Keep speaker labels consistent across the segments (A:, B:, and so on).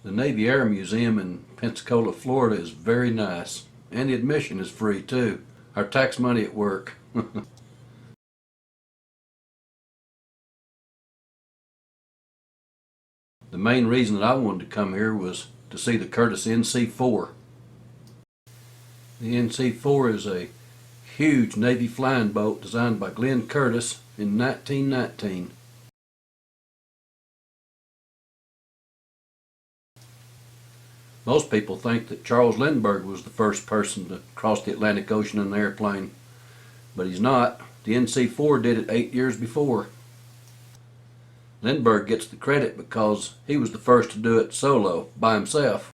A: The Navy Air Museum in Pensacola, Florida is very nice, and the admission is free too. Our tax money at work. The main reason that I wanted to come here was to see the Curtiss NC-4. The NC-4 is a huge Navy flying boat designed by Glenn Curtiss in 1919. Most people think that Charles Lindbergh was the first person to cross the Atlantic Ocean in an airplane, but he's not. The NC-4 did it 8 years before. Lindbergh gets the credit because he was the first to do it solo, by himself.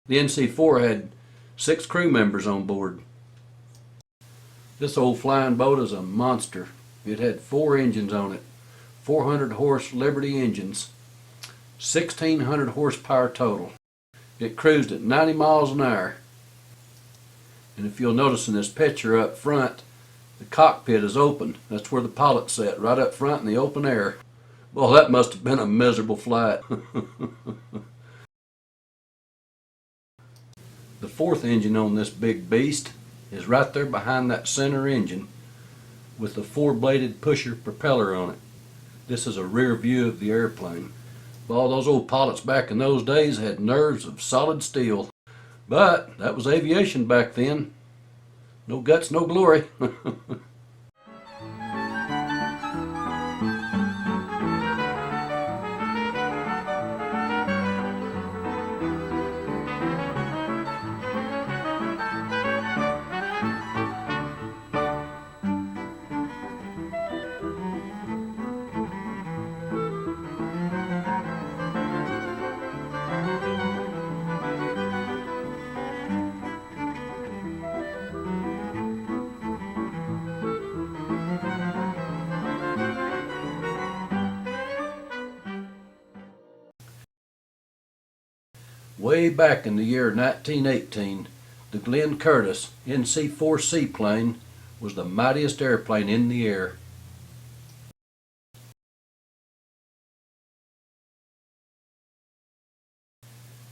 A: The NC-4 had 6 crew members on board. This old flying boat is a monster. It had 4 engines on it, 400 horse Liberty engines, 1,600 horsepower total. It cruised at 90 miles an hour. And if you'll notice in this picture up front, the cockpit is open. That's where the pilot sat, right up front in the open air. Well, that must have been a miserable flight. The 4th engine on this big beast is right there behind that center engine with the 4-bladed pusher propeller on it. This is a rear view of the airplane. Well, those old pilots back in those days had nerves of solid steel. But that was aviation back then. No guts, no glory. Way back in the year 1918, the Glenn Curtiss NC-4 seaplane was the mightiest airplane in the air.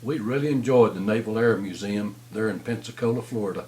A: We really enjoyed the Naval Air Museum there in Pensacola, Florida.